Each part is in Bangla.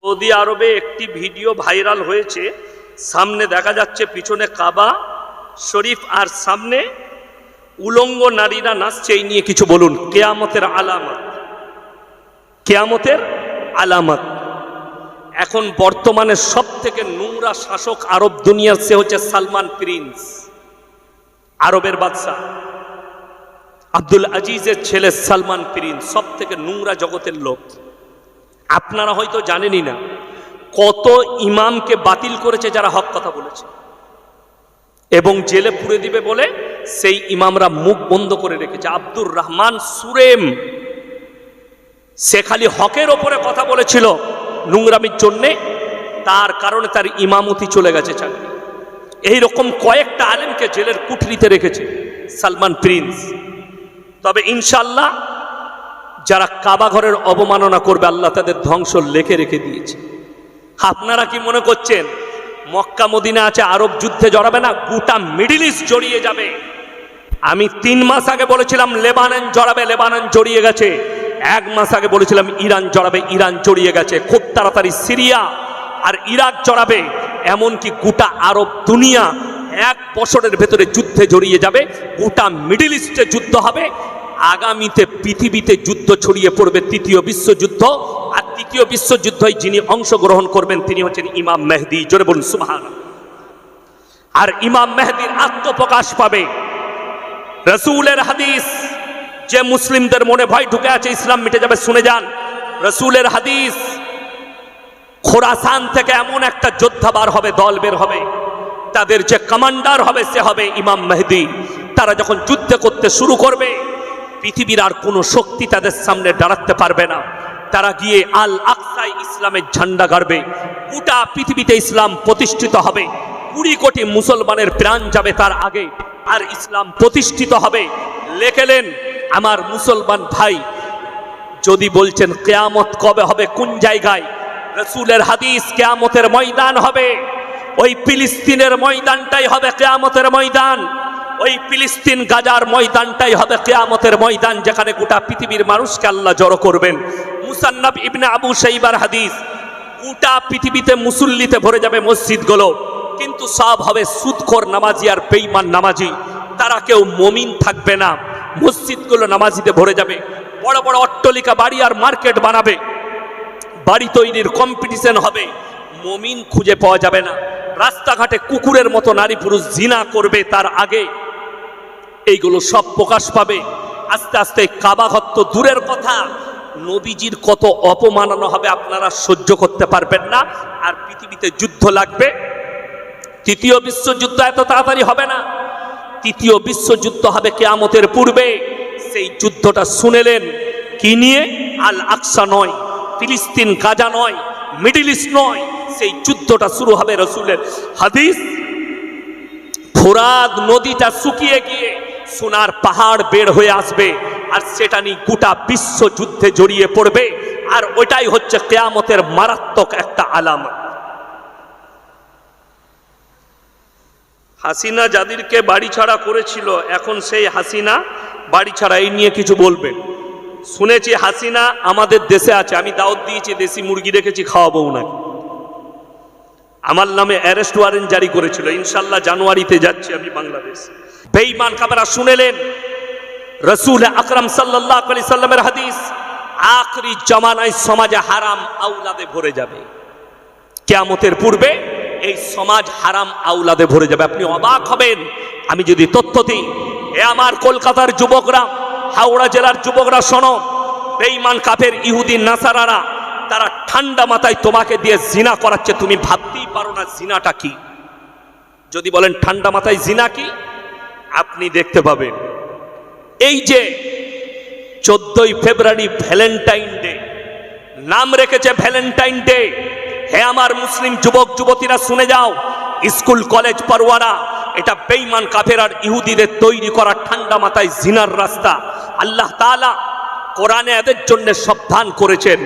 সৌদি আরবে একটি ভিডিও ভাইরাল হয়েছে। সামনে দেখা যাচ্ছে পিছনে কাবা শরীফ আর সামনে উলঙ্গ নারীরা নাচছে। এই নিয়ে কিছু বলুন। কিয়ামতের আলামত, কিয়ামতের আলামত। এখন বর্তমানে সব থেকে নোংরা শাসক আরব দুনিয়ার, সে হচ্ছে সালমান প্রিন্স, আরবের বাদশাহ আব্দুল আজিজের ছেলে সালমান প্রিন্স, সব থেকে নোংরা জগতের লোক। আপনারা হয়তো জানেনই না কত ইমামকে বাতিল করেছে যারা হক কথা বলেছে, এবং জেলে পুরে দিবে বলে সেই ইমামরা মুখ বন্ধ করে রেখেছে। আব্দুর রহমান সুরেম, সে খালি হকের ওপরে কথা বলেছিল নোংরামির জন্যে, তার কারণে তার ইমামতি চলে গেছে চাকরি। এইরকম কয়েকটা আলেমকে জেলের কুঠরিতে রেখেছে সালমান প্রিন্স। তবে ইনশাল্লাহ যারা কাবা ঘরের অবমাননা করবে আল্লাহ তাদের ধ্বংস লেখে রেখে দিয়েছে। আপনারা কি মনে করছেন মক্কা মদিনা আছে, আরব যুদ্ধে জড়াবে না? গোটা মিডল ইস্ট জড়িয়ে যাবে। আমি 3 মাস আগে বলেছিলাম লেবানন জড়াবে, লেবানন জড়িয়ে গেছে। 1 মাস আগে বলেছিলাম ইরান জড়াবে, ইরান জড়িয়ে গেছে। খুব তাড়াতাড়ি সিরিয়া আর ইরাক জড়াবে। এমনকি গোটা আরব দুনিয়া 1 বছরের ভেতরে যুদ্ধে জড়িয়ে যাবে। গোটা মিডল ইস্টে যুদ্ধ হবে। আগামীতে পৃথিবীতে যুদ্ধ ছড়িয়ে পড়বে, 3য় বিশ্বযুদ্ধ। আর 3য় বিশ্বযুদ্ধে যিনি অংশগ্রহণ করবেন তিনি হচ্ছেন ইমাম মেহদি। জোরে বলুন সুবহানাল্লাহ। আর ইমাম মেহদির আত্মপ্রকাশ পাবে। রাসূলের হাদিস, যে মুসলিমদের মনে ভয় ঢুকে আছে ইসলাম মিটে যাবে, শুনে যান। রাসূলের হাদিস, খোরাসান থেকে এমন একটা যোদ্ধা বার হবে, দল বের হবে, তাদের যে কমান্ডার হবে সে হবে ইমাম মেহদি। তারা যখন যুদ্ধ করতে শুরু করবে পৃথিবীর আর কোনো শক্তি তাদের সামনে দাঁড়াতে পারবে না। তারা গিয়ে আল আকসায় ইসলামের ঝান্ডা গাড়বে। গোটা পৃথিবীতে ইসলাম প্রতিষ্ঠিত হবে। 20 কোটি মুসলমানের প্রাণ যাবে তার আগে, আর ইসলাম প্রতিষ্ঠিত হবে। লেখেলেন আমার মুসলমান ভাই, যদি বলছেন কিয়ামত কবে হবে, কোন জায়গায়, রাসূলের হাদিস, কিয়ামতের ময়দান হবে। ওই ফিলিস্তিনের ময়দানটাই হবে কিয়ামতের ময়দান। ওই ফিলিস্তিন গাজার ময়দানটাই হবে কিয়ামতের ময়দান, যেখানে গোটা পৃথিবীর মানুষকে আল্লাহ জড়ো করবেন। মুসান্নাফ ইবনে আবু শাইবার হাদিস, গোটা পৃথিবীতে মুসল্লিতে ভরে যাবে মসজিদগুলো, কিন্তু সব হবে সুদখোর নামাজি আর বেঈমান নামাজি। তারা কেউ মুমিন থাকবে না। মসজিদগুলো নামাজিতে ভরে যাবে। বড় বড় অট্টালিকা, বাড়ি আর মার্কেট বানাবে। বাড়ি তৈরির কম্পিটিশন হবে। মুমিন খুঁজে পাওয়া যাবে না। রাস্তাঘাটে কুকুরের মতো নারী পুরুষ জিনা করবে তার আগে। এইগুলো সব প্রকাশ পাবে। আস্তে আস্তে কাবা ঘর তো দূরের কথা, নবীজির কত অপমাননা হবে আপনারা সহ্য করতে পারবেন না। আর পৃথিবীতে যুদ্ধ লাগবে। 3য় বিশ্বযুদ্ধ এত তাড়াতাড়ি হবে না। 3য় বিশ্বযুদ্ধ হবে কিয়ামতের পূর্বে। সেই যুদ্ধটা শুনেলেন কি নিয়ে? আল আকসা নয়, ফিলিস্তিন গাজা নয়, মিডল ইস্ট নয়। সেই যুদ্ধটা শুরু হবে রাসূলের হাদিস, ফোরাত নদীটা শুকিয়ে গিয়ে সোনার পাহাড় বের হয়ে আসবে, আর সেটা নিয়ে গোটা বিশ্ব যুদ্ধে জড়িয়ে পড়বে। আর ওইটাই হচ্ছে কিয়ামতের মারাত্মক একটা আলামত। হাসিনা যাদেরকে বাড়ি ছাড়া করেছিল, এখন সেই হাসিনা বাড়ি ছাড়া, এই নিয়ে কিছু বলবেন। শুনেছি হাসিনা আমাদের দেশে আছে, আমি দাওয়াত দিয়েছি, দেশি মুরগি রেখেছি, খাওয়াবো নাকি। আমার নামে অ্যারেস্ট ওয়ারেন্ট জারি করেছিল। ইনশাল্লাহ জানুয়ারিতে যাচ্ছি আমি বাংলাদেশ। বেঈমান কাফেররা শুনেলেন রাসূল আকরাম সাল্লাল্লাহু আলাইহি সাল্লামের হাদিস, আখরি জামানায় সমাজে হারাম আওলাদে ভরে যাবে। কিয়ামতের পূর্বে এই সমাজ হারাম আওলাদে ভরে যাবে। আপনি অবাক হবেন আমি যদি তথ্য দিই। এ আমার কলকাতার যুবকরা, হাওড়া জেলার যুবকরা শোনো, বেঈমান কাফের ইহুদি নাসারারা তারা ঠান্ডা মাথায় তোমাকে দিয়ে জিনা করাচ্ছে। তুমি ভাবতেই পারো না জিনাটা কি। যদি বলেন ঠান্ডা মাথায় জিনা কি, আপনি দেখতে পাবেন। এই যে 14ই ফেব্রুয়ারি ভ্যালেন্টাইন ডে, নাম রেখেছে ভ্যালেন্টাইন ডে। হে আমার মুসলিম যুবক যুবতীরা শুনে যাও, স্কুল কলেজ পড়ুয়ারা, এটা বেঈমান কাফের আর ইহুদিদের তৈরি করা ঠান্ডা মাথায় জিনার রাস্তা। আল্লাহ তাআলা কোরআনে এদের জন্য সাবধান করেছেন।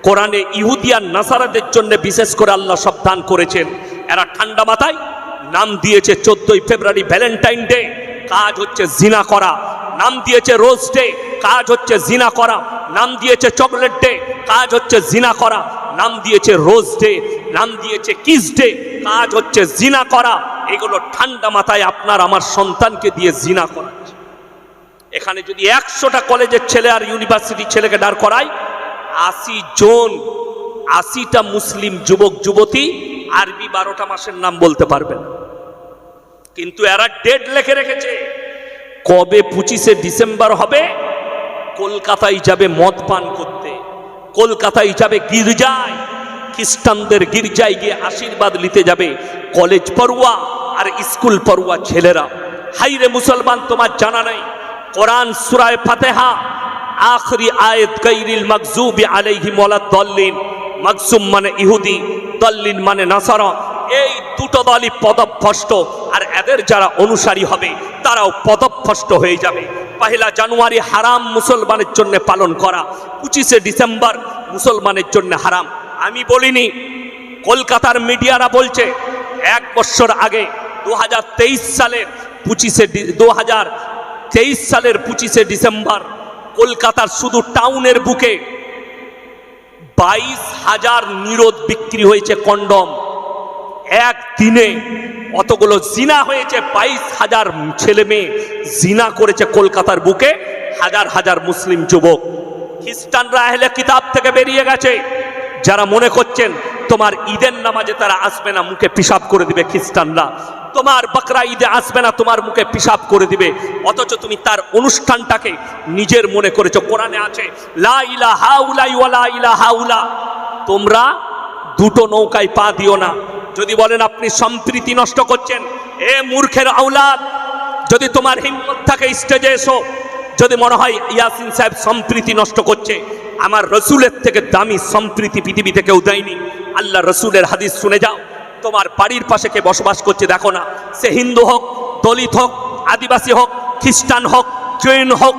কোরআনে ইহুদি আর নাসারাদের জন্য বিশেষ করে আল্লাহ সাবধান করেছেন। এরা ঠান্ডা মাথায় নাম দিয়েছে 14ই ফেব্রুয়ারি ভ্যালেন্টাইন ডে। কাজ হচ্ছে জিনা করা। নাম দিয়েছে রোজ ডে, কাজ হচ্ছে জিনা করা। নাম দিয়েছে চকলেট ডে, কাজ হচ্ছে জিনা করা। নাম দিয়েছে রোজ ডে, নাম দিয়েছে কিস ডে, কাজ হচ্ছে জিনা করা। এগুলো ঠান্ডা মাথায় আপনার আমার সন্তানকে দিয়ে জিনা করা। এখানে যদি 100টা কলেজের ছেলে আর ইউনিভার্সিটির ছেলেকে দাঁড় করায়, 80 জন 80টা মুসলিম যুবক যুবতী আরবি 12টা মাসের নাম বলতে পারবেন। কিন্তু এরা ডেট লিখে রেখেছে, কবে 25শে ডিসেম্বর হবে, কলকাতায় যাবে মদ পান করতে, কলকাতায় যাবে গির্জায়, খ্রিস্টানদের গির্জায় গিয়ে আশীর্বাদ নিতে যাবে কলেজ পড়ুয়া আর স্কুল পড়ুয়া ছেলেরা। হাইরে মুসলমান, তোমার জানা নাই কোরআন সূরা ফাতিহা আখরি আয়াত গায়রিল মাগজুবি আলাইহিম ওয়ালাদ-দাল্লিন, মাগজুম মানে ইহুদি, দাল্লিন মানে নাসারা, এই দুটো দলই পদভ্রষ্ট, আর এদের যারা অনুসারী হবে তারাও পদভ্রষ্ট হয়ে যাবে। 1 জানুয়ারি হারাম মুসলমানের জন্য পালন করা, 25শে ডিসেম্বর মুসলমানের জন্য হারাম। আমি বলিনি, কলকাতার মিডিয়ারা বলছে। 1 বছর আগে 2023 সালের 25শে ডিসেম্বর কলকাতার শুধু টাউনের বুকে 22,000 নিরোধ বিক্রি হয়েছে কন্ডম। একদিনে অতগুলো জিনা হয়েছে, 22,000 ছেলে মেয়ে জিনা করেছে কলকাতার বুকে, হাজার হাজার মুসলিম যুবক। খ্রিস্টানরা আহলে কিতাব থেকে বেরিয়ে গেছে। যারা মনে করছেন তোমার ঈদের নামাজে তারা আসবে না, মুখে পিশাব করে দিবে খ্রিস্টানরা, তোমার বকরা ঈদে আসবে না, তোমার মুখে পিশাব করে দিবে, অথচ তুমি তার অনুষ্ঠানটাকে নিজের মনে করেছো। কোরআনে আছে লা ইলাহা ইল্লাল্লাহ ওয়া লা ইলাহা ইল্লাল্লাহ। তোমরা দুটো নৌকায় পা দিও না। যদি বলেন আপনি সম্প্রীতি নষ্ট করছেন, এ মূর্খের আওলাদ, যদি তোমার হিম্মত থাকে স্টেজে এসো। যদি মনে হয় ইয়াসিন সাহেব সম্প্রীতি নষ্ট করছে, আমার রসুলের থেকে দামি সম্প্রীতি পৃথিবীতে কেউ দেয়নি। আল্লাহ রসুলের হাদিস শুনে যাও। তোমার বাড়ির পাশে কে বসবাস করছে দেখো না, সে হিন্দু হোক, দলিত হোক, আদিবাসী হোক, খ্রিস্টান হোক, জৈন হোক,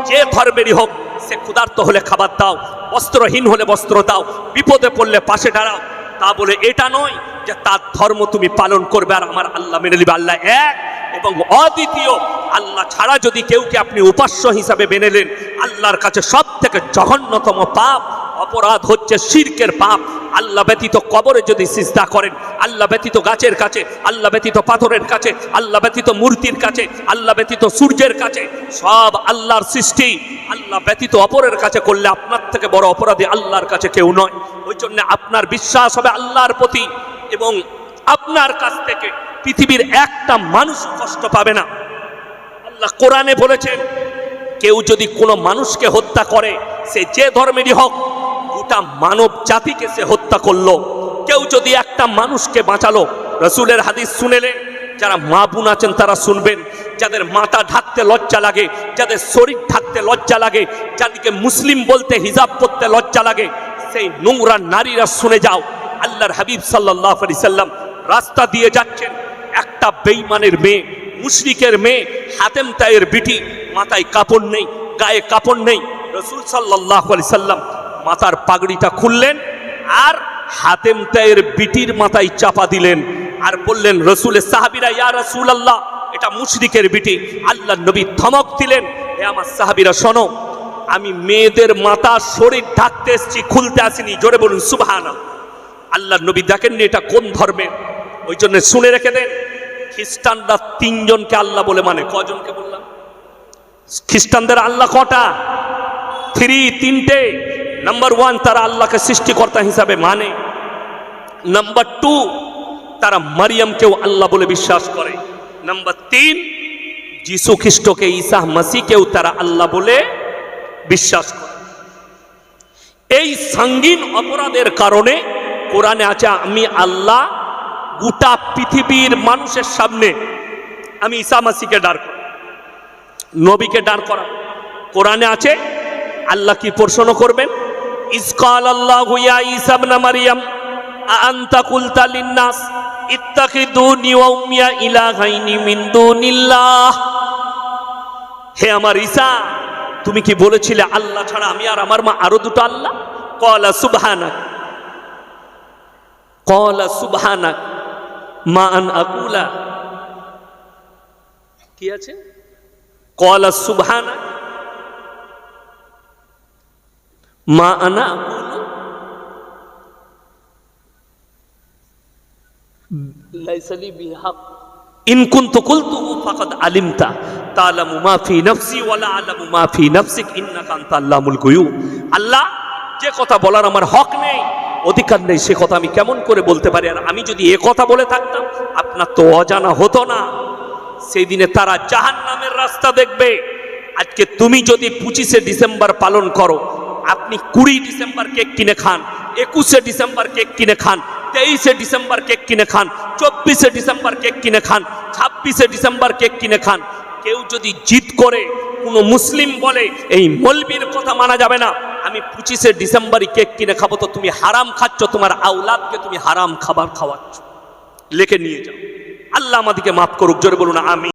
যে ধর্মেরই হোক, সে ক্ষুধার্ত হলে খাবার দাও, বস্ত্রহীন হলে বস্ত্র দাও, বিপদে পড়লে পাশে দাঁড়াও। তা বলে এটা নয় যে তার ধর্ম তুমি পালন করবে আর আমার আল্লাহ মেনে নিবে। আল্লাহ এক এবং অদ্বিতীয়। আল্লাহ ছাড়া যদি কেউকে আপনি উপাস্য হিসাবে মেনে নেন, আল্লাহর কাছে সব থেকে জঘন্যতম পাপ অপরাধ হচ্ছে শিরকের পাপ। আল্লাহ ব্যতীত কবরে যদি সিজদা করেন, আল্লাহ ব্যতীত গাছের কাছে, আল্লাহ ব্যতীত পাথরের কাছে, আল্লাহ ব্যতীত মূর্তির কাছে, আল্লাহ ব্যতীত সূর্যের কাছে, সব আল্লাহর সৃষ্টি, আল্লাহ ব্যতীত অপরের কাছে করলে আপনার থেকে বড় অপরাধী আল্লাহর কাছে কেউ নয়। ওই জন্য আপনার বিশ্বাস হবে আল্লাহর প্রতি, এবং আপনার কাছ থেকে পৃথিবীর একটা মানুষ কষ্ট পাবে না। আল্লাহ কোরআনে বলেছেন, কেউ যদি কোনো মানুষকে হত্যা করে, সে যে ধর্মেরই হোক, গোটা মানব জাতিকে সে হত্যা করলো। কেউ যদি একটা মানুষকে বাঁচালো, রসুলের হাদিস শুনেলেন, যারা মা বোন আছেন তারা শুনবেন, যাদের মাথা ঢাকতে লজ্জা লাগে, যাদের শরীর ঢাকতে লজ্জা লাগে, যাদেরকে মুসলিম বলতে হিজাব পরতে লজ্জা লাগে, সেই নোংরা নারীরা শুনে যাও। আল্লাহর হাবিব সাল্লাল্লাহু আলাইহি সাল্লাম রাস্তা দিয়ে যাচ্ছেন, একটা বেঈমানের মেয়ে, মুশরিকের মেয়ে, হাতেম তায়ের বিটি, মাথায় কাপড় নেই, গায়ে কাপড় নেই। রসুল সাল্লাল্লাহু আলাইহি সাল্লাম মাথার পাগড়িটা খুললেন আর হাতেম তায়ের বিটির মাথায় চাপা দিলেন, আর বললেন, রসুলের সাহাবীরা, ইয়া রাসূলুল্লাহ, এটা মুশরিকের বিটি। আল্লাহ নবী ধমক দিলেন, হে আমার সাহাবীরা শোনো, আমি মেয়েদের মাথা শরীর ঢাকতে এসেছি, খুলতে আসিনি। জোরে বলুন সুবহানাল্লাহ। আল্লাহ নবী দেখেননি এটা কোন ধর্মের। ওই জন্য শুনে রেখে দেন, খ্রিস্টানরা 3 জনকে আল্লাহ বলে মানে। কজনকে বললাম? খ্রিস্টানদের আল্লাহ কটা? 3 নাম্বার 1, তারা আল্লাহকে সৃষ্টিকর্তা হিসাবে মানে। নাম্বার 2, তারা মারিয়ামকেও আল্লাহ বলে বিশ্বাস করে। নাম্বার 3, যিশু খ্রিস্টকে, ঈসা মাসিহকেও তারা আল্লাহ বলে বিশ্বাস করে। এই সঙ্গীন অপরাধের কারণে কোরআনে আছে, আমি আল্লাহ গোটা পৃথিবীর মানুষের সামনে আমি ঈসা মাসিহকে দাঁড় করাবো, নবীকে দাঁড় করাবো। কোরআনে আছে, আল্লাহ কি প্রশ্ন করবেন? ইয ক্বালাল্লাহু ইয়া ঈসা ইবনে মারইয়াম আনতা কুলতা লিন-নাস ইত্তাখিযুনি ওয়া উম্মিয়া ইলাহাইনি মিন দুনিল্লাহ। হে আমার ঈসা, তুমি কি বলেছিলে আল্লাহ ছাড়া আমি আর আমার মা আরো দুটো আল্লাহ? ক্বালা সুবহানাক মা আন আকুলা। কি আছে? ক্বালা সুবহানাক মা আনা আকুলু লাইসা লি বিহাক ইন কুনতু কুলতুহু ফাকাদ আলিমতা তা'লামু মা ফি নাফসি ওয়া লা আ'লামু মা ফি নাফসিক ইন্নাকা আনতা আল্লামুল গুয়ুব। আল্লাহ, যে কথা বলার আমার হক নেই, অধিকার নেই, সে কথা আমি কেমন করে বলতে পারি? আর আমি যদি এ কথা বলে থাকতাম, আপনার তো অজানা হতো না। সেই দিনে তারা জাহান্নামের রাস্তা দেখবে। আজকে তুমি যদি 25শে ডিসেম্বর পালন করো, আপনি 20 ডিসেম্বর কেক কিনে খান, 21শে ডিসেম্বর কেক কিনে খান, 23শে ডিসেম্বর কেক কিনে খান, 24শে ডিসেম্বর কেক কিনে খান, 26শে ডিসেম্বর কেক কিনে খান, কেউ যদি জিদ করে কোনো মুসলিম বলে এই মৌলবীর কথা মানা যাবে না, আমি 25শে ডিসেম্বরই কেক কিনে খাবো, তো তুমি হারাম খাচ্ছ, তোমার আওলাদকে তুমি হারাম খাবার খাওয়াচ্ছ। লিখে নিয়ে যাও। আল্লাহ আমাদেরকে মাফ করুক, জোরে বলুন আমিন।